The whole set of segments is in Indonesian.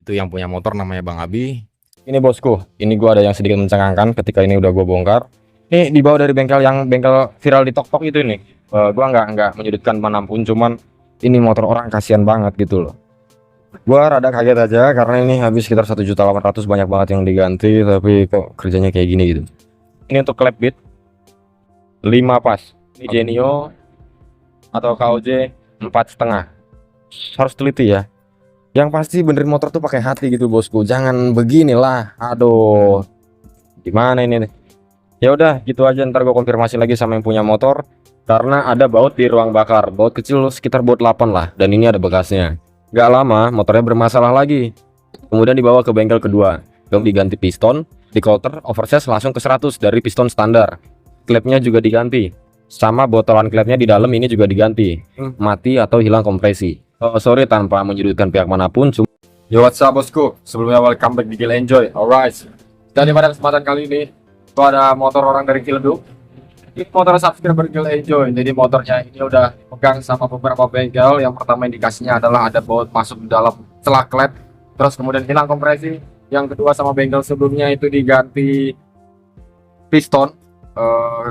Itu yang punya motor namanya Bang Abi. Ini bosku, ini gua ada yang sedikit mencengangkan ketika ini udah gua bongkar. Ini dibawa dari bengkel yang bengkel viral di TokTok itu ini. Gua nggak menyudutkan manapun, cuman ini motor orang kasihan banget gitu loh. Gua rada kaget aja karena ini habis sekitar 1.800.000, banyak banget yang diganti, tapi kok kerjanya kayak gini gitu. Ini untuk klep beat 5 pas. Ini Genio atau KOJ 4,5. Harus teliti ya. Yang pasti benerin motor tuh pakai hati gitu bosku. Jangan beginilah. Aduh. Gimana ini nih? Ya udah gitu aja, ntar gue konfirmasi lagi sama yang punya motor karena ada baut di ruang bakar. Baut kecil sekitar baut 8 lah, dan ini ada bekasnya. Gak lama motornya bermasalah lagi. Kemudian dibawa ke bengkel kedua. Diganti piston, di coulter, oversize langsung ke 100 dari piston standar. Klepnya juga diganti. Sama botolan klepnya di dalam ini juga diganti. Mati atau hilang kompresi. Oh, sorry tanpa menyudutkan pihak manapun. Yo, what's up bosku? Sebelumnya welcome back di Gila Enjoy. Alright. Dan pada kesempatan kali ini itu ada motor orang dari Ciledug. Ini motor subscriber Gila Enjoy. Jadi motornya ini udah dipegang sama beberapa bengkel. Yang pertama indikasinya adalah ada baut masuk di dalam celah klep, terus kemudian hilang kompresi. Yang kedua sama bengkel sebelumnya itu diganti piston,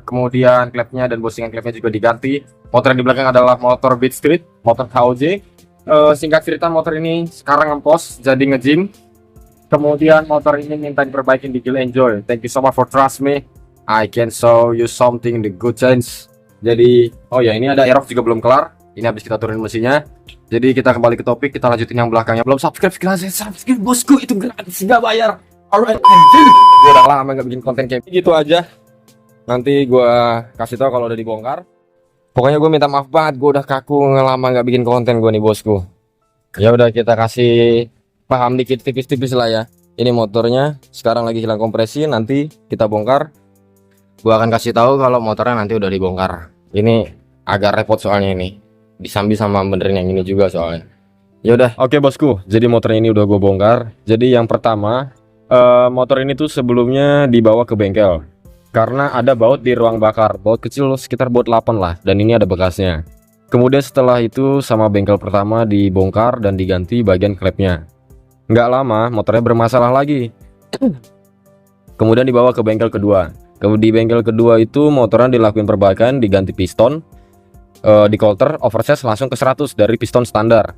kemudian klepnya dan bosingan klepnya juga diganti. Motor yang di belakang adalah motor Beat Street, motor KOJ. Singkat cerita motor ini sekarang ngempos jadi nge-gym. Kemudian motor ini minta diperbaikin di Gila Enjoy. Thank you so much for trust me. I can show you something the good change. Jadi oh ya, ini ada aerox juga belum kelar. Ini habis kita turunin mesinnya. Jadi kita kembali ke topik, kita lanjutin yang belakangnya. Belum subscribe, sekarang subscribe bosku, itu gratis, nggak bayar. Alright, gue udah lama nggak bikin konten kayak gitu aja. Nanti gue kasih tahu kalau udah dibongkar. Pokoknya gue minta maaf banget, gue udah kaku lama nggak bikin konten gue nih bosku. Ya udah kita kasih paham dikit tipis-tipis lah ya. Ini motornya sekarang lagi hilang kompresi, nanti kita bongkar. Gue akan kasih tahu kalau motornya nanti udah dibongkar. Ini agak repot soalnya ini, disambi sama benerin yang ini juga soalnya. Ya udah, oke bosku. Jadi motor ini udah gue bongkar. Jadi yang pertama, motor ini tuh sebelumnya dibawa ke bengkel karena ada baut di ruang bakar, baut kecil sekitar baut 8 lah, dan ini ada bekasnya. Kemudian setelah itu sama bengkel pertama dibongkar dan diganti bagian klepnya. Nggak lama motornya bermasalah lagi. Kemudian dibawa ke bengkel kedua. Di bengkel kedua itu motornya dilakuin perbaikan, diganti piston, di coulter, oversize langsung ke 100 dari piston standar.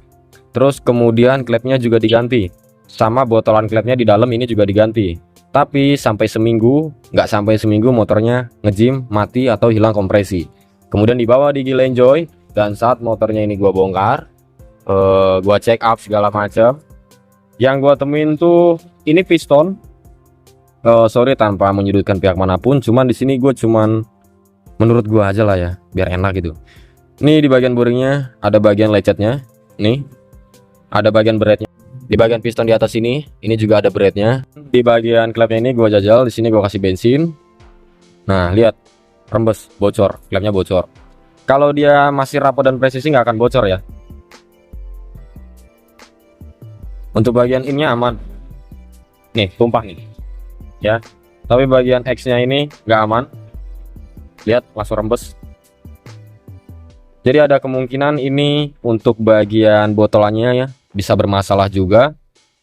Terus kemudian klepnya juga diganti. Sama botolan klepnya di dalam ini juga diganti. Tapi nggak sampai seminggu motornya nge-gym, mati atau hilang kompresi. Kemudian dibawa di Gila Enjoy, dan saat motornya ini gua bongkar, gua check up segala macam. Yang gua temuin tuh ini piston. Sorry tanpa menyudutkan pihak manapun, cuman di sini gue cuman menurut gua aja lah ya, biar enak gitu. Nih di bagian boringnya ada bagian lecetnya, nih ada bagian beretnya. Di bagian piston di atas ini juga ada beretnya. Di bagian klepnya ini gua jajal, di sini gua kasih bensin. Nah lihat, rembes, bocor, klepnya bocor. Kalau dia masih rapat dan presisi nggak akan bocor ya. Untuk bagian ininya aman. Nih tumpah nih, ya. Tapi bagian X-nya ini nggak aman. Lihat, langsung rembes. Jadi ada kemungkinan ini untuk bagian botolannya ya bisa bermasalah juga.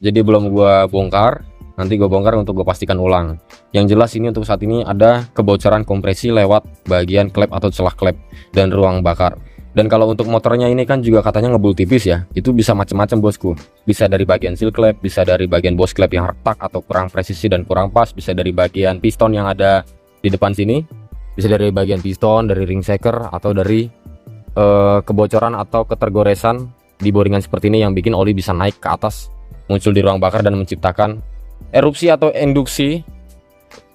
Jadi belum gua bongkar, nanti gua bongkar untuk gua pastikan ulang. Yang jelas ini untuk saat ini ada kebocoran kompresi lewat bagian klep atau celah klep dan ruang bakar. Dan kalau untuk motornya ini kan juga katanya ngebul tipis ya, itu bisa macam-macam bosku. Bisa dari bagian seal klep, bisa dari bagian bos klep yang retak atau kurang presisi dan kurang pas, bisa dari bagian piston yang ada di depan sini, bisa dari bagian piston, dari ring shaker, atau dari kebocoran atau ketergoresan di boringan seperti ini yang bikin oli bisa naik ke atas, muncul di ruang bakar dan menciptakan erupsi atau induksi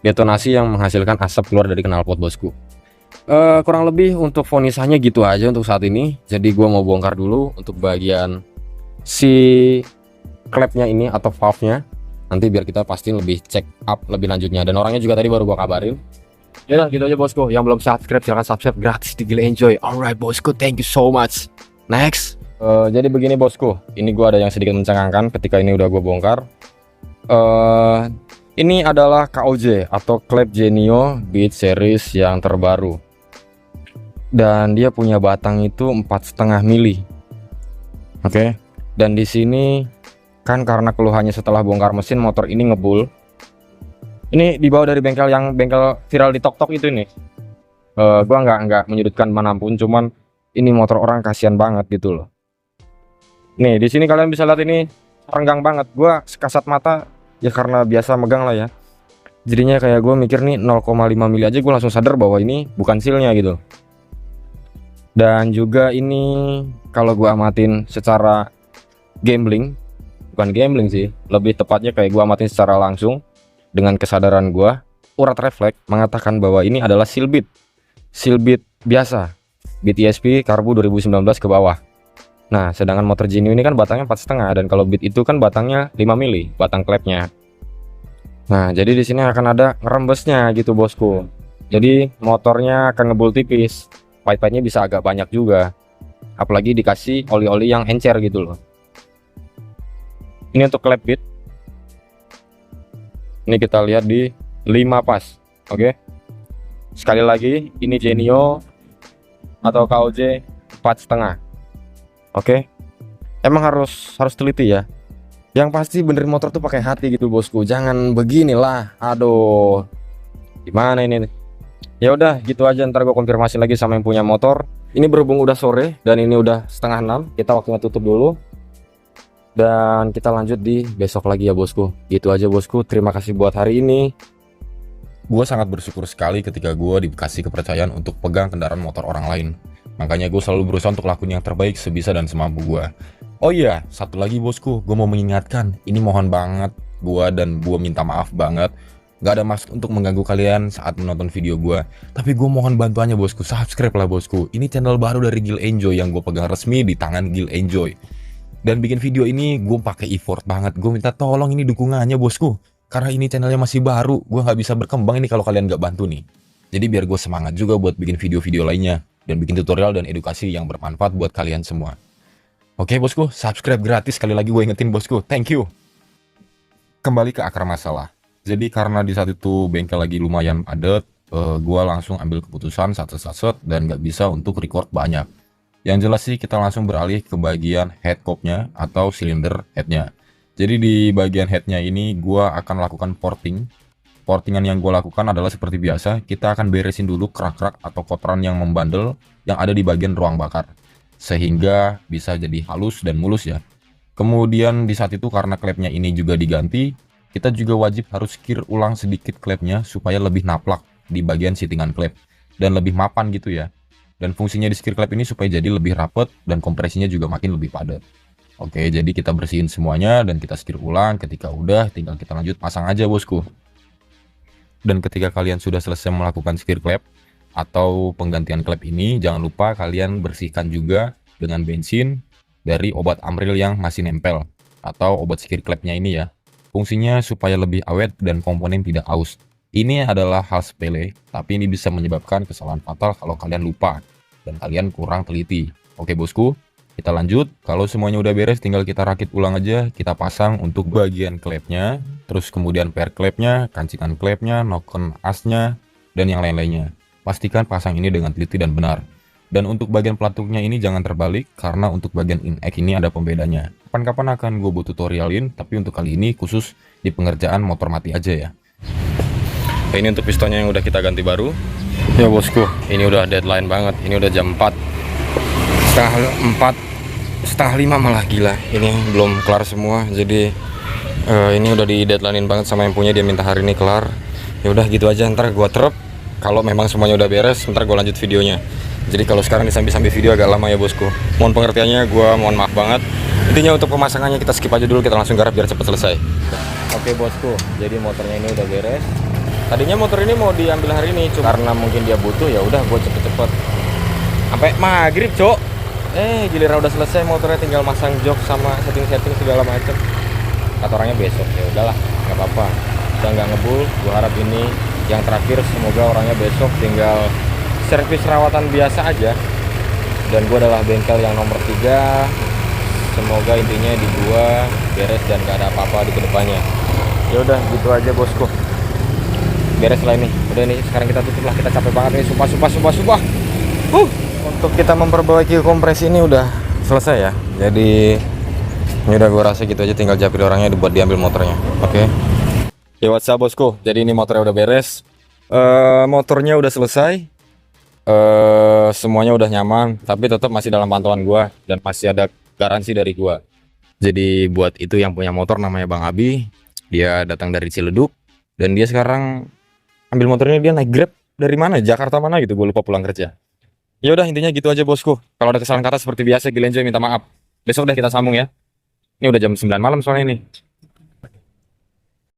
detonasi yang menghasilkan asap keluar dari knalpot bosku. Kurang lebih untuk vonisanya gitu aja untuk saat ini. Jadi gua mau bongkar dulu untuk bagian si klepnya ini atau valve-nya. Nanti biar kita pastiin lebih check up lebih lanjutnya. Dan orangnya juga tadi baru gua kabarin. Ya udah gitu aja bosku. Yang belum subscribe silahkan subscribe gratis di Gila Enjoy. Alright bosku, thank you so much. Next. Jadi begini bosku, ini gua ada yang sedikit mencengangkan ketika ini udah gue bongkar. Ini adalah KOJ atau klep Genio Beat series yang terbaru, dan dia punya batang itu 4,5 mili. Oke. Dan di sini kan karena keluhannya setelah bongkar mesin motor ini ngebul. Ini dibawa dari bengkel yang bengkel viral di TokTok itu nih. Gua nggak menyudutkan manapun, cuman ini motor orang kasihan banget gitu loh. Nih di sini kalian bisa lihat ini renggang banget. Gua sekasat mata ya karena biasa megang lah ya. Jadinya kayak gue mikir nih 0,5 mili aja gue langsung sadar bahwa ini bukan sealnya gitu. Dan juga ini kalau gue amatin secara gambling, bukan gambling sih, lebih tepatnya kayak gue amatin secara langsung dengan kesadaran gue, urat refleks mengatakan bahwa ini adalah seal beat biasa, beat ESP karbu 2019 ke bawah. Nah sedangkan motor Genio ini kan batangnya 4,5, dan kalau beat itu kan batangnya 5 mili batang klepnya. Nah jadi di sini akan ada ngerembesnya gitu bosku. Jadi motornya akan ngebul tipis, pipe-nya bisa agak banyak juga, apalagi dikasih oli-oli yang encer gitu loh. Ini untuk klep beat. Ini kita lihat di 5 pas. Oke. Sekali lagi ini Genio atau KOJ 4,5. Oke. Emang harus teliti ya. Yang pasti benerin motor tuh pakai hati gitu bosku. Jangan beginilah. Aduh. Gimana ini? Ya udah gitu aja, ntar gue konfirmasi lagi sama yang punya motor. Ini berhubung udah sore dan ini udah 5:30, kita waktunya tutup dulu. Dan kita lanjut di besok lagi ya bosku. Gitu aja bosku. Terima kasih buat hari ini. Gue sangat bersyukur sekali ketika gue dikasih kepercayaan untuk pegang kendaraan motor orang lain. Makanya gue selalu berusaha untuk lakuin yang terbaik sebisa dan semampu gue. Oh iya, satu lagi bosku, gue mau mengingatkan, ini mohon banget gue minta maaf banget. Gak ada maksud untuk mengganggu kalian saat menonton video gue, tapi gue mohon bantuannya bosku, subscribe lah bosku. Ini channel baru dari Gil Enjoy yang gue pegang resmi di tangan Gil Enjoy. Dan bikin video ini gue pakai effort banget, gue minta tolong ini dukungannya bosku. Karena ini channelnya masih baru, gue gak bisa berkembang ini kalau kalian gak bantu nih. Jadi biar gue semangat juga buat bikin video-video lainnya, dan bikin tutorial dan edukasi yang bermanfaat buat kalian semua. Oke bosku, subscribe gratis, sekali lagi gue ingetin bosku, thank you. Kembali ke akar masalah. Jadi karena di saat itu bengkel lagi lumayan padat, gue langsung ambil keputusan saset-saset dan gak bisa untuk record banyak. Yang jelas sih kita langsung beralih ke bagian head copnya atau silinder headnya. Jadi di bagian headnya ini gue akan lakukan porting. Portingan yang gue lakukan adalah seperti biasa, kita akan beresin dulu kerak-kerak atau kotoran yang membandel yang ada di bagian ruang bakar, sehingga bisa jadi halus dan mulus ya. Kemudian di saat itu karena klepnya ini juga diganti, kita juga wajib harus kir ulang sedikit klepnya supaya lebih naplak di bagian sitingan klep dan lebih mapan gitu ya. Dan fungsinya di skir klep ini supaya jadi lebih rapet dan kompresinya juga makin lebih padat. Oke, jadi kita bersihin semuanya dan kita skir ulang. Ketika udah, tinggal kita lanjut pasang aja bosku. Dan ketika kalian sudah selesai melakukan skir klep atau penggantian klep ini, jangan lupa kalian bersihkan juga dengan bensin dari obat Amril yang masih nempel atau obat skir klepnya ini ya. Fungsinya supaya lebih awet dan komponen tidak aus. Ini adalah hal sepele, tapi ini bisa menyebabkan kesalahan fatal kalau kalian lupa dan kalian kurang teliti. Oke bosku, kita lanjut. Kalau semuanya udah beres, tinggal kita rakit ulang aja. Kita pasang untuk bagian klepnya, terus kemudian per klepnya, kancingan klepnya, noken asnya, dan yang lain-lainnya. Pastikan pasang ini dengan teliti dan benar. Dan untuk bagian pelatuknya ini jangan terbalik, karena untuk bagian in-egg ini ada pembedanya. Kapan-kapan akan gue buat tutorialin, tapi untuk kali ini khusus di pengerjaan motor mati aja ya. Ini untuk pistonnya yang udah kita ganti baru. Ya bosku, ini udah deadline banget. Ini udah jam 4, setengah 5 malah, gila. Ini belum kelar semua, jadi ini udah di deadlinein banget sama yang punya, dia minta hari ini kelar. Ya udah gitu aja, ntar gua terap. Kalau memang semuanya udah beres, ntar gua lanjut videonya. Jadi kalau sekarang disambil-sambil video agak lama ya bosku. Mohon pengertiannya, gua mohon maaf banget. Intinya untuk pemasangannya kita skip aja dulu, kita langsung garap biar cepet selesai. Oke bosku, jadi motornya ini udah beres. Tadinya motor ini mau diambil hari ini, cuma karena mungkin dia butuh, ya udah gua cepet-cepet. Sampai maghrib, Cok. Giliran udah selesai motornya, tinggal masang jok sama setting-setting segala macem. Kata orangnya besok, ya udahlah, nggak apa-apa. Udah nggak ngebul, gua harap ini yang terakhir. Semoga orangnya besok tinggal servis rawatan biasa aja. Dan gua adalah bengkel yang nomor 3. Semoga intinya di gua beres dan gak ada apa-apa di kedepannya. Ya udah gitu aja bosku. Beres lah ini. Udah nih, sekarang kita tutup lah. Kita capek banget nih, sumpah. Untuk kita memperbaiki kompresi ini udah selesai ya. Jadi Ini udah gue rasa gitu aja, tinggal japri orangnya buat diambil motornya. Oke. Ya what's up bosku. Jadi ini motornya udah beres. Motornya udah selesai. Semuanya udah nyaman, tapi tetap masih dalam pantauan gua dan masih ada garansi dari gua. Jadi buat itu yang punya motor namanya Bang Abi, dia datang dari Ciledug dan dia sekarang ambil motornya, dia naik Grab dari mana? Jakarta mana gitu, gue lupa pulang kerja. Ya udah intinya gitu aja bosku. Kalau ada kesalahan kata seperti biasa, Gilenjoy minta maaf. Besok deh kita sambung ya. Ini udah jam 9 malam soalnya ini.